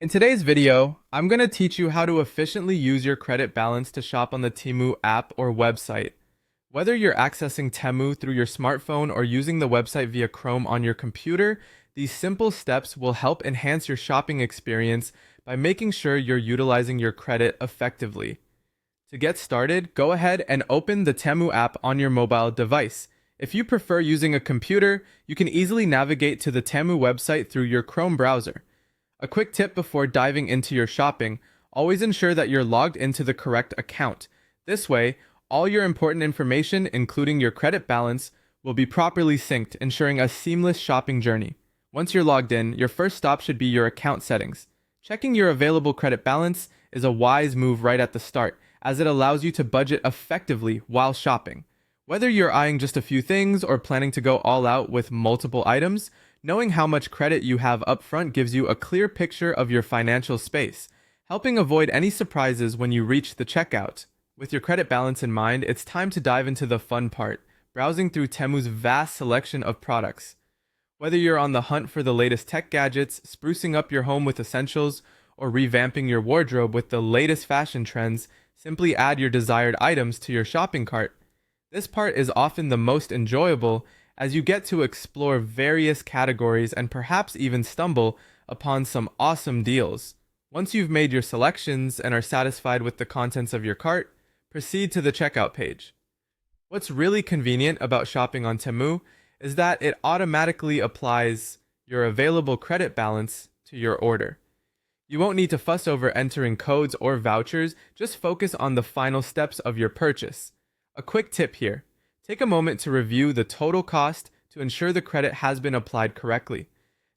In today's video, I'm going to teach you how to efficiently use your credit balance to shop on the Temu app or website. Whether you're accessing Temu through your smartphone or using the website via Chrome on your computer, these simple steps will help enhance your shopping experience by making sure you're utilizing your credit effectively. To get started, go ahead and open the Temu app on your mobile device. If you prefer using a computer, you can easily navigate to the Temu website through your Chrome browser. A quick tip before diving into your shopping: always ensure that you're logged into the correct account. This way, all your important information, including your credit balance, will be properly synced, ensuring a seamless shopping journey. Once you're logged in, your first stop should be your account settings. Checking your available credit balance is a wise move right at the start, as it allows you to budget effectively while shopping. Whether you're eyeing just a few things or planning to go all out with multiple items, knowing how much credit you have upfront gives you a clear picture of your financial space, helping avoid any surprises when you reach the checkout. With your credit balance in mind, it's time to dive into the fun part: browsing through Temu's vast selection of products. Whether you're on the hunt for the latest tech gadgets, sprucing up your home with essentials, or revamping your wardrobe with the latest fashion trends, simply add your desired items to your shopping cart. This part is often the most enjoyable, as you get to explore various categories and perhaps even stumble upon some awesome deals. Once you've made your selections and are satisfied with the contents of your cart, proceed to the checkout page. What's really convenient about shopping on Temu is that it automatically applies your available credit balance to your order. You won't need to fuss over entering codes or vouchers, just focus on the final steps of your purchase. A quick tip here: take a moment to review the total cost to ensure the credit has been applied correctly.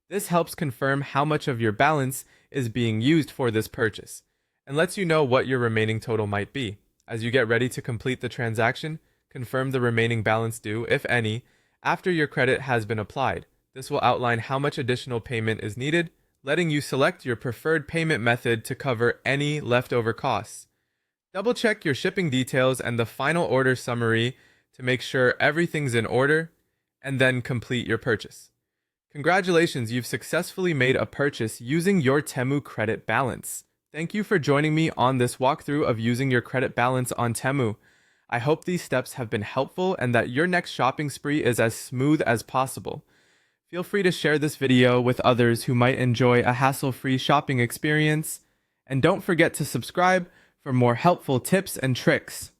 This helps confirm how much of your balance is being used for this purchase, and lets you know what your remaining total might be. As you get ready to complete the transaction, confirm the remaining balance due, if any, after your credit has been applied. This will outline how much additional payment is needed, letting you select your preferred payment method to cover any leftover costs. Double check your shipping details and the final order summary to make sure everything's in order, and then complete your purchase. Congratulations, you've successfully made a purchase using your Temu credit balance. Thank you for joining me on this walkthrough of using your credit balance on Temu. I hope these steps have been helpful and that your next shopping spree is as smooth as possible. Feel free to share this video with others who might enjoy a hassle-free shopping experience. And don't forget to subscribe for more helpful tips and tricks.